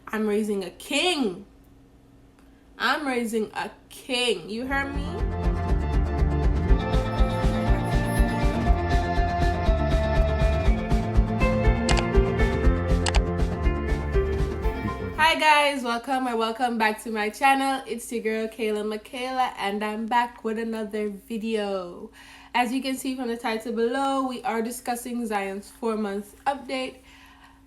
I'm raising a king. I'm raising a king. You heard me? Hi guys, welcome back to my channel. It's your girl Kayla Michaela, and I'm back with another video. As you can see from the title below, we are discussing Zion's 4-month update.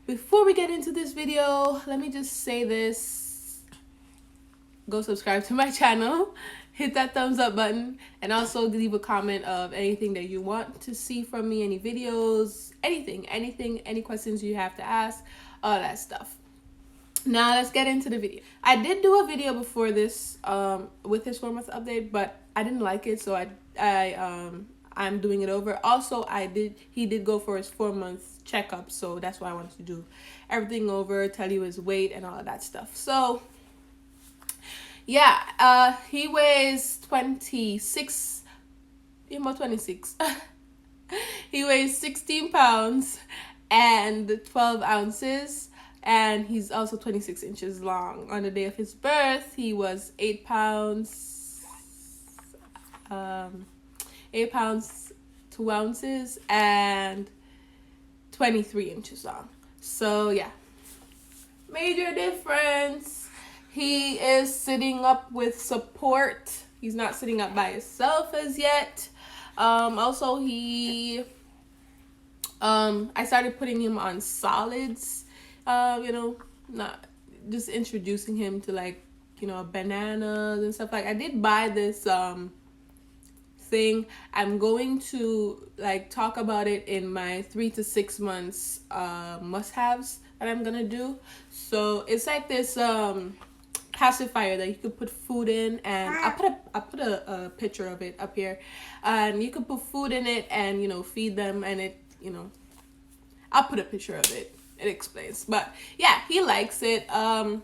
Before we get into this video, let me just say this. Go subscribe to my channel, hit that thumbs up button, and also leave a comment of anything that you want to see from me, any videos, anything, any questions you have to ask, all that stuff. Now let's get into the video. I did do a video before this with his 4-month update, but I didn't like it, so I'm doing it over. Also, he did go for his 4-month checkup, so that's why I wanted to do everything over, tell you his weight and all of that stuff. So yeah, he weighs 26. About 26. He weighs 16 pounds and 12 ounces. And he's also 26 inches long. On the day of his birth, he was 8 pounds, 8 pounds, 2 ounces, and 23 inches long. So yeah, major difference. He is sitting up with support. He's not sitting up by himself as yet. Also, I started putting him on solids. Not just introducing him to bananas and stuff. Like, I did buy this thing. I'm going to talk about it in my 3 to 6 months must-haves that I'm gonna do. So it's like this pacifier that you could put food in, and I put a picture of it up here, and you could put food in it and feed them, and it I'll put a picture of it. It explains. But yeah, he likes it. And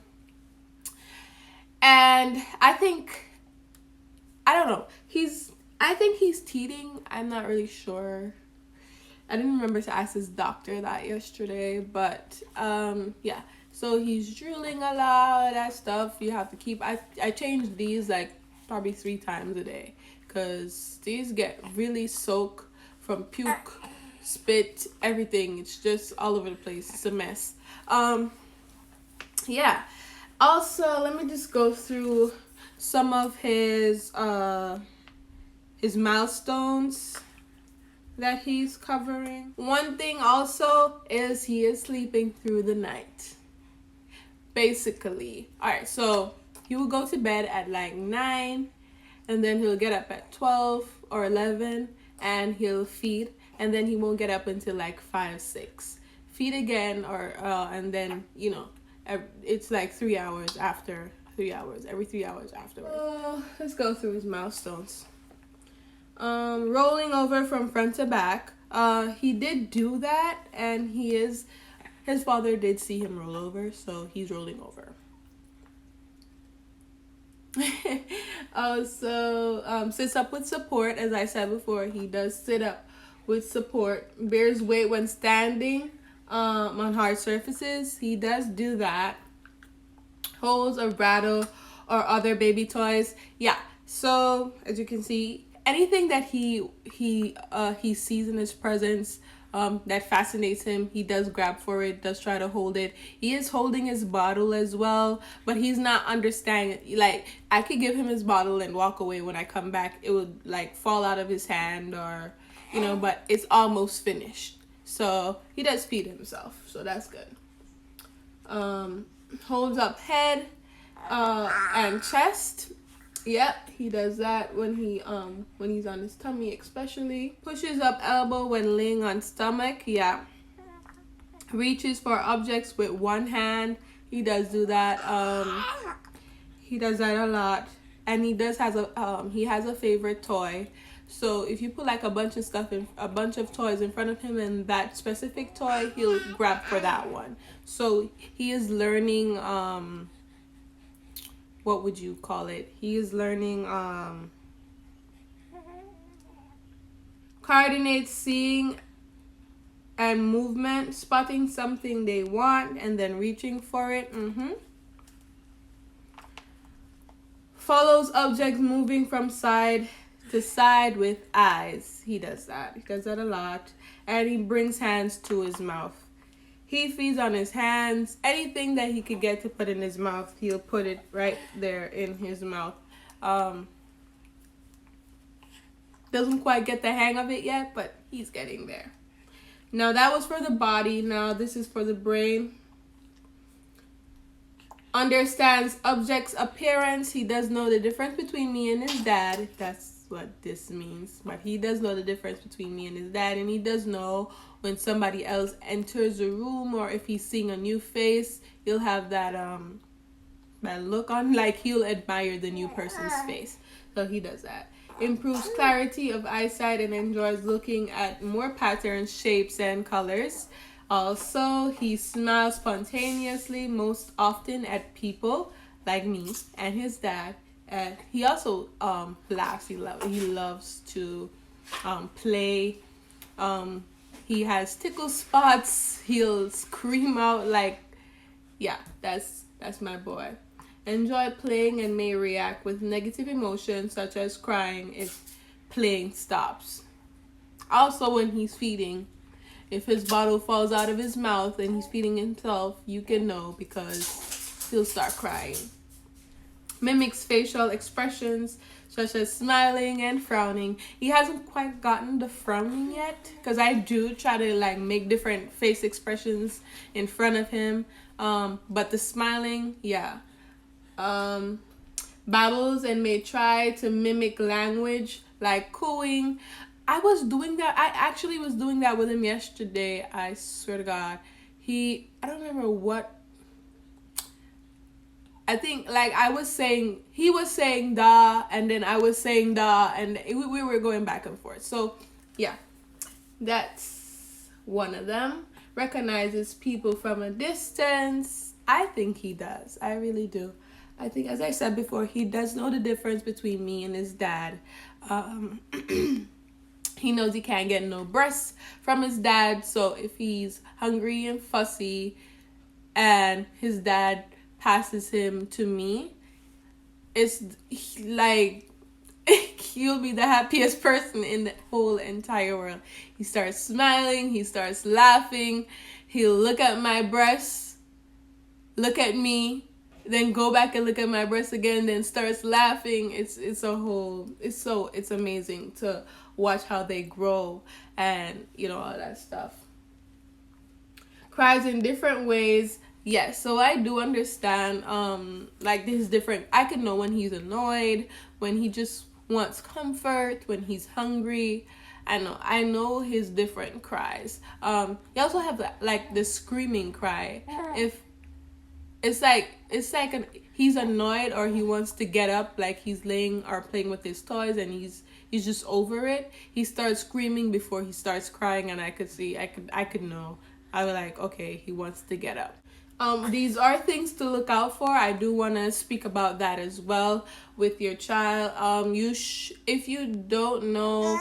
I think, I don't know, I think he's teething. I'm not really sure. I didn't remember to ask his doctor that yesterday, but yeah. So he's drooling a lot, that stuff. You have to keep, I change these probably 3 times a day, because these get really soaked from puke, spit, everything. It's just all over the place. It's a mess. Yeah. Also, let me just go through some of his milestones that he's covering. One thing also is he is sleeping through the night. Basically. Alright, so he will go to bed at 9, and then he'll get up at 12 or 11, and he'll feed, and then he won't get up until 5, 6. Feed again, or and then it's 3 hours after 3 hours, every 3 hours afterwards. Let's go through his milestones. Rolling over from front to back. He did do that, and his father did see him roll over, so he's rolling over. Also, sits up with support. As I said before, he does sit up with support. Bears weight when standing on hard surfaces. He does do that. Holds a rattle or other baby toys. Yeah. So as you can see, anything that he sees in his presence that fascinates him, he does grab for it, does try to hold it. He is holding his bottle as well, but he's not understanding. I could give him his bottle and walk away. When I come back, it would fall out of his hand, or but it's almost finished. So he does feed himself, so that's good. Holds up head and chest. Yep, he does that when he's on his tummy, especially. Pushes up elbow when laying on stomach. Yeah. Reaches for objects with one hand. He does do that. He does that a lot. And he has a favorite toy. So if you put a bunch of toys in front of him, and that specific toy, he'll grab for that one. So he is learning what would you call it? He is learning coordinate seeing and movement, spotting something they want and then reaching for it. Follows objects moving from side to side with eyes. He does that. He does that a lot. And he brings hands to his mouth. He feeds on his hands. Anything that he could get to put in his mouth, he'll put it right there in his mouth. Doesn't quite get the hang of it yet, but he's getting there. Now that was for the body. Now this is for the brain. Understands objects' appearance. He does know the difference between me and his dad. That's what this means. But he does know the difference between me and his dad. And he does know when somebody else enters the room, or if he's seeing a new face, he'll have that look on, like he'll admire the new person's face. So he does that. Improves clarity of eyesight and enjoys looking at more patterns, shapes, and colors. Also, he smiles spontaneously, most often at people like me and his dad. And he also laughs. He loves to play. He has tickle spots. He'll scream out like, yeah, that's my boy. Enjoy playing and may react with negative emotions such as crying if playing stops. Also, when he's feeding, if his bottle falls out of his mouth and he's feeding himself, you can know because he'll start crying. Mimics facial expressions such as smiling and frowning. He hasn't quite gotten the frowning yet because I do try to like make different face expressions in front of him. But the smiling, yeah. Babbles and may try to mimic language like cooing. I was doing that. I actually was doing that with him yesterday. I swear to God. I don't remember what. I think like he was saying da, and then I was saying da, and we were going back and forth. So yeah, that's one of them. Recognizes people from a distance. I think he does. I really do. I think, as I said before, he does know the difference between me and his dad. He knows he can't get no breasts from his dad. So if he's hungry and fussy and his dad passes him to me, it's like he'll be the happiest person in the whole entire world. He starts smiling. He starts laughing. He'll look at my breasts, look at me, then go back and look at my breasts again, then starts laughing. It's amazing to watch how they grow and all that stuff. Cries in different ways. Yes, so I do understand like this different. I can know when he's annoyed, when he just wants comfort, when he's hungry. I know his different cries. He also have like the screaming cry. If it's like he's annoyed or he wants to get up, like he's laying or playing with his toys and he's just over it, he starts screaming before he starts crying, and I could know. I was like, okay, he wants to get up. These are things to look out for. I do want to speak about that as well with your child. If you don't know,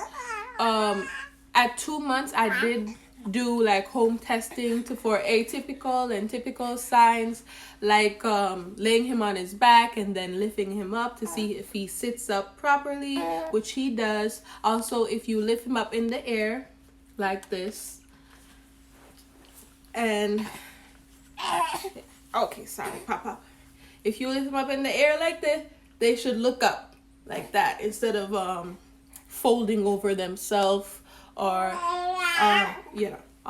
at 2 months I did do like home testing for atypical and typical signs, like laying him on his back and then lifting him up to see if he sits up properly, which he does. Also, if you lift him up in the air like this, and okay, sorry, Papa. If you lift them up in the air like this, they should look up like that instead of folding over themselves or all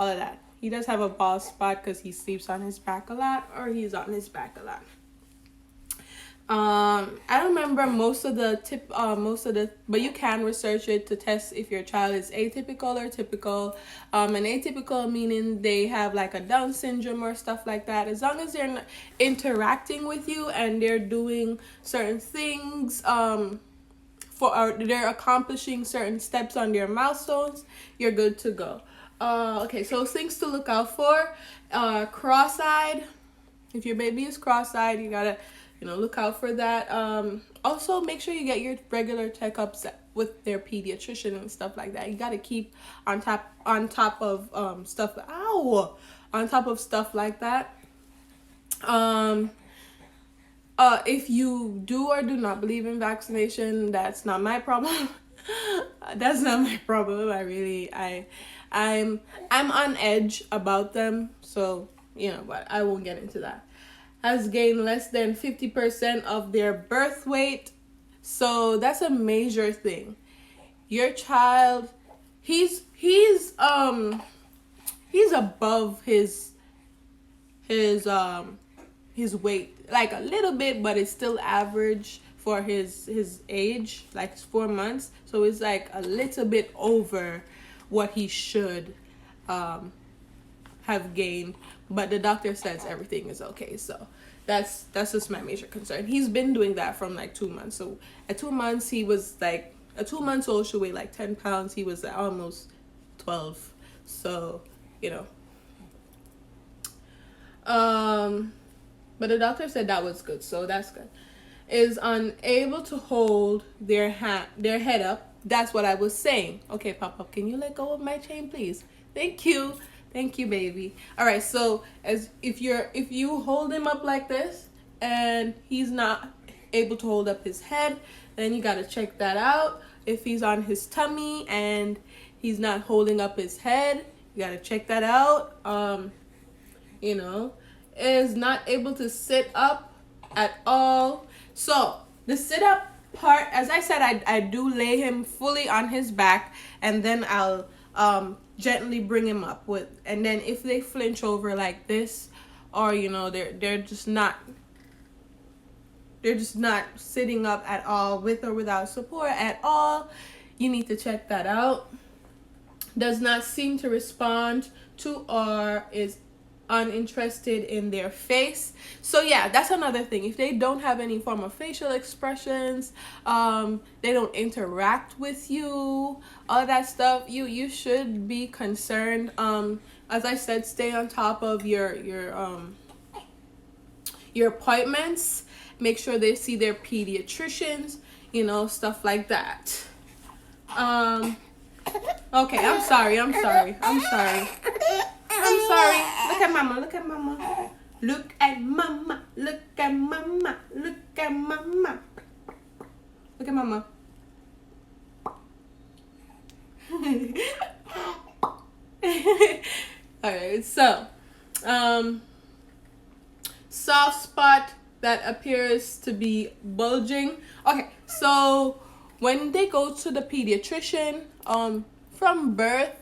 of that. He does have a bald spot because he sleeps on his back a lot, or he's on his back a lot. I don't remember most of the, but you can research it to test if your child is atypical or typical. And atypical meaning they have like a Down syndrome or stuff like that. As long as they're not interacting with you and they're doing certain things, they're accomplishing certain steps on their milestones, you're good to go. Okay, so things to look out for. Cross-eyed. If your baby is cross-eyed, you gotta look out for that. Also make sure you get your regular checkups with their pediatrician and stuff like that. You got to keep on top of stuff. Ow, on top of stuff like that. If you do or do not believe in vaccination, that's not my problem. That's not my problem. I'm on edge about them, so but I won't get into that. Has gained less than 50% of their birth weight, so that's a major thing. Your child, he's above his weight like a little bit, but it's still average for his age, like 4 months. So it's like a little bit over what he should have gained, but the doctor says everything is okay. So that's just my major concern. He's been doing that from like 2 months. So at 2 months he was like, a 2 months old should weigh like 10 pounds. He was almost 12. So but the doctor said that was good, so that's good. Is unable to hold their head up. That's what I was saying. Okay, Pop-Up, can you let go of my chain, please? Thank you, baby. All right, so if you hold him up like this and he's not able to hold up his head, then you gotta check that out. If he's on his tummy and he's not holding up his head, you gotta check that out. Is not able to sit up at all. So the sit up part, as I said, I do lay him fully on his back, and then I'll gently bring him up and then if they flinch over like this, or they're just not sitting up at all, with or without support at all, you need to check that out. Does not seem to respond to or is uninterested in their face. So yeah, that's another thing. If they don't have any form of facial expressions, they don't interact with you, all that stuff, you should be concerned. As I said, stay on top of your appointments. Make sure they see their pediatricians, stuff like that. Okay, I'm sorry. Look at mama. Look at mama. Look at mama. Look at mama. Look at mama. Look at mama. Alright, so soft spot that appears to be bulging. Okay, so when they go to the pediatrician, from birth,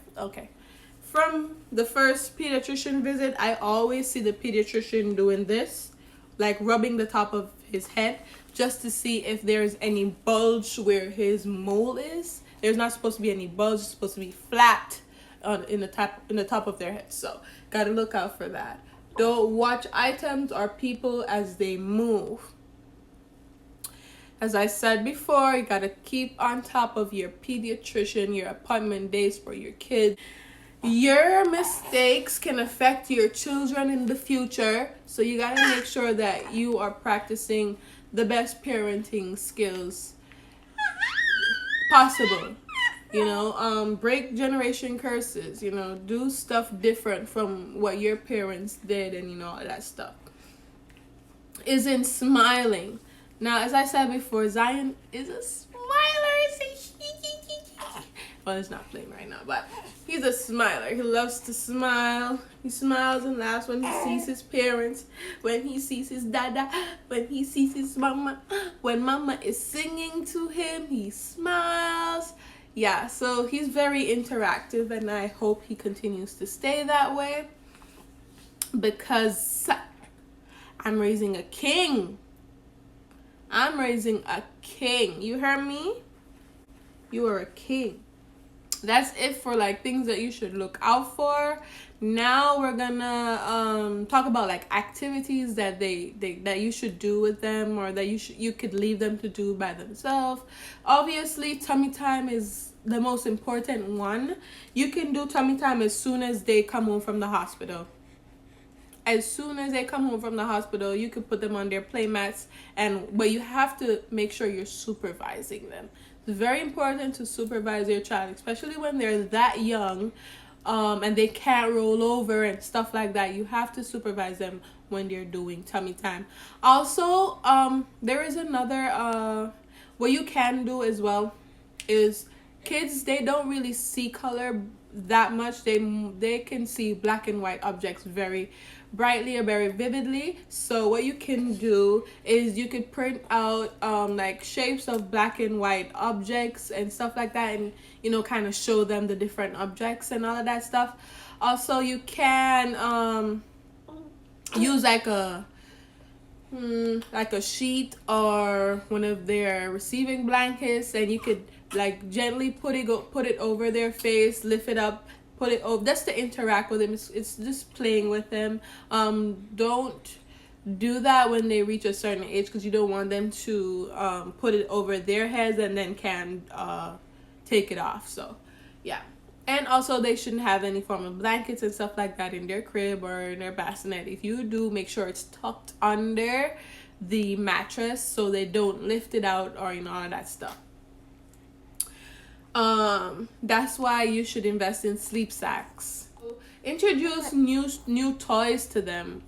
from the first pediatrician visit, I always see the pediatrician doing this, like rubbing the top of his head, just to see if there's any bulge where his mole is. There's not supposed to be any bulge. It's supposed to be flat in the top of their head. So gotta look out for that. Don't watch items or people as they move. As I said before, you gotta keep on top of your pediatrician, your appointment days for your kids. Your mistakes can affect your children in the future, so you gotta make sure that you are practicing the best parenting skills possible. Break generation curses, do stuff different from what your parents did, and all that stuff. Isn't smiling. Now, as I said before, Zion is a smiler. Well, he's not playing right now, but he's a smiler. He loves to smile. He smiles and laughs when he sees his parents, when he sees his dada, when he sees his mama. When mama is singing to him, he smiles. Yeah, so he's very interactive, and I hope he continues to stay that way, because I'm raising a king. I'm raising a king. You heard me? You are a king. That's it for things that you should look out for. Now we're gonna talk about activities that that you should do with them, or that you could leave them to do by themselves. Obviously, tummy time is the most important one. You can do tummy time as soon as they come home from the hospital. as soon as they come home from the hospital, you could put them on their play mats, but you have to make sure you're supervising them. It's very important to supervise your child, especially when they're that young, and they can't roll over and stuff like that. You have to supervise them when they're doing tummy time. Also, there is another what you can do as well is kids, they don't really see color that much. They can see black and white objects very brightly or very vividly. So what you can do is you could print out like shapes of black and white objects and stuff like that, and kind of show them the different objects and all of that stuff. Also, you can use like a sheet or one of their receiving blankets, and you could like gently put it over their face, lift it up, put it over, just to interact with them. It's just playing with them. Don't do that when they reach a certain age, because you don't want them to put it over their heads and then can take it off. So yeah. And also, they shouldn't have any form of blankets and stuff like that in their crib or in their bassinet. If you do, make sure it's tucked under the mattress so they don't lift it out or all of that stuff. That's why you should invest in sleep sacks. Introduce new toys to them,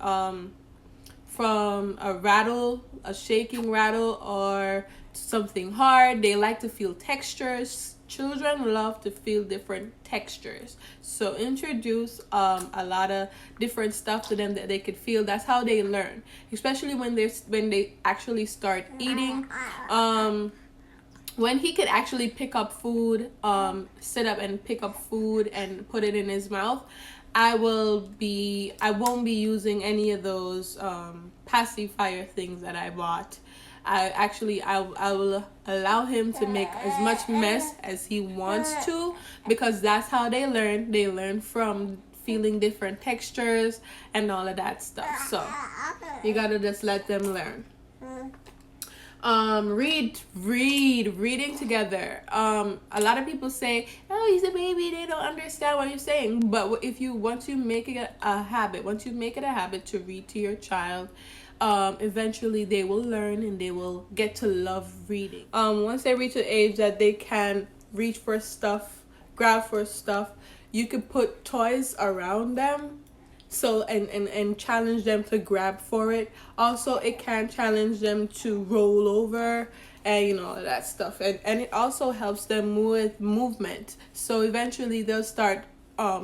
from a rattle, a shaking rattle, or something hard. They like to feel textures. Children love to feel different textures, so introduce a lot of different stuff to them that they could feel. That's how they learn, especially when they actually start eating. When he could actually pick up food, sit up and pick up food and put it in his mouth, I won't be using any of those pacifier things that I bought. I will allow him to make as much mess as he wants to, because that's how they learn. They learn from feeling different textures and all of that stuff. So you gotta just let them learn. Reading together. A lot of people say, oh, he's a baby, they don't understand what you're saying. But once you make it a habit to read to your child, eventually they will learn and they will get to love reading. Once they reach an age that they can reach for stuff, grab for stuff, you could put toys around them, so and challenge them to grab for it. Also, it can challenge them to roll over and all of that stuff, and it also helps them with movement. So eventually they'll start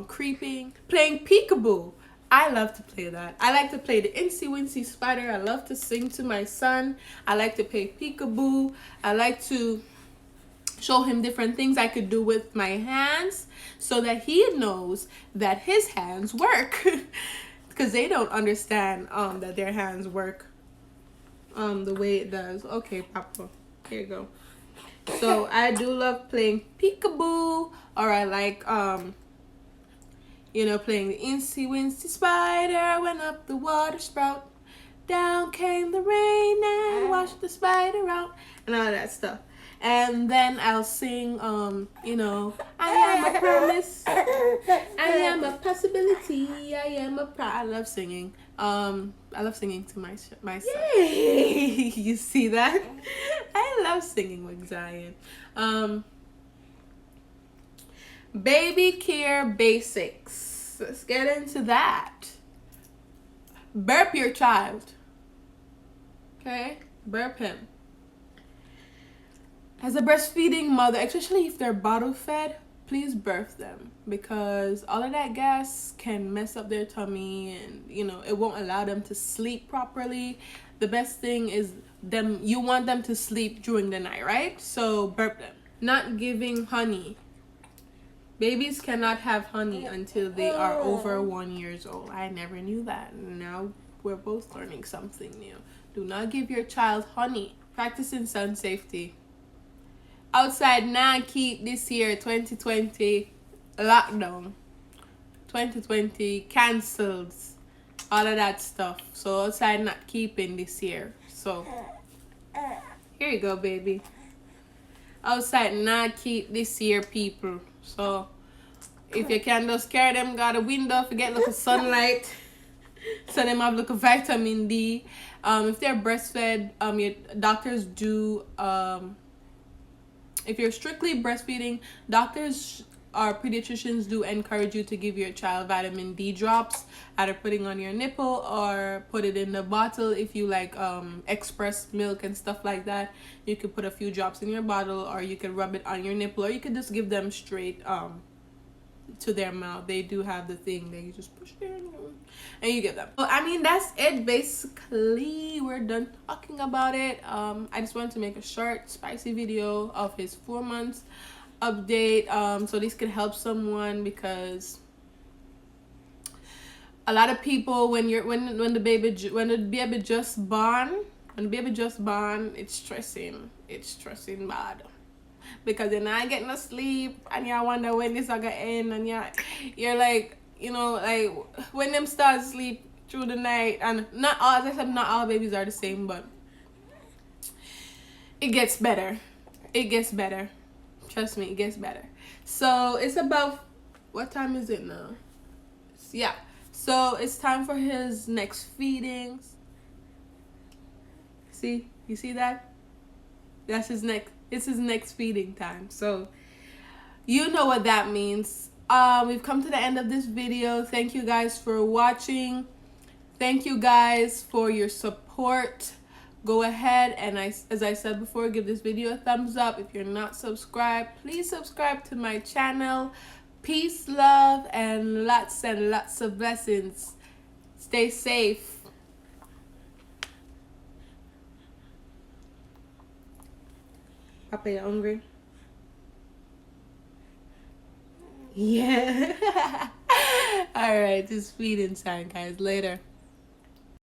creeping. Playing peekaboo, I love to play that. I like to play the Incy Wincy Spider. I love to sing to my son. I like to play peekaboo. I like to show him different things I could do with my hands so that he knows that his hands work. Because they don't understand that their hands work the way it does. Okay, Papa, here you go. So I do love playing peekaboo, or I like playing the Incy Wincy Spider went up the water spout, down came the rain and washed the spider out, and all that stuff. And then I'll sing, I am a promise, I am a possibility, I am a I love singing. I love singing to my son. Yay! You see that? I love singing with Zion. Baby care basics. Let's get into that. Burp your child. Okay? Burp him. As a breastfeeding mother, especially if they're bottle fed, please birth them, because all of that gas can mess up their tummy and it won't allow them to sleep properly. The best thing is you want them to sleep during the night, right? So burp them. Not giving honey. Babies cannot have honey until they are over 1 year old. I never knew that. Now we're both learning something new. Do not give your child honey. Practicing sun safety. Outside now keep this year, 2020 lockdown, 2020 cancelled, all of that stuff. So outside not keeping this year. So here you go, baby. Outside not keep this year, people. So if you can just carry them, got a window, forget look at sunlight. So they might look at vitamin D. If they're breastfed, your doctors do. If you're strictly breastfeeding, doctors or pediatricians do encourage you to give your child vitamin D drops, either putting on your nipple or put it in the bottle. If you like express milk and stuff like that, you could put a few drops in your bottle, or you could rub it on your nipple, or you could just give them straight to their mouth. They do have the thing that you just push there and you give them. Well, I mean, that's it basically. We're done talking about it. I just wanted to make a short spicy video of his 4 months update, so this could help someone, because a lot of people, when the baby just born, it's stressing bad, because you're not getting no sleep and you wonder when this are gonna end, and you're like, like when them start sleep through the night. And not all, as I said, not all babies are the same, but it gets better. Trust me, it gets better. So it's about, what time is it now? Yeah, so it's time for his next feedings. See, you see that? That's his next, it's his next feeding time. So you know what that means. We've come to the end of this video. Thank you guys for watching. Thank you guys for your support. Go ahead and, as I said before, give this video a thumbs up. If you're not subscribed, please subscribe to my channel. Peace, love, and lots of blessings. Stay safe. Papa, you hungry? Yeah. All right, just feeding time, guys. Later.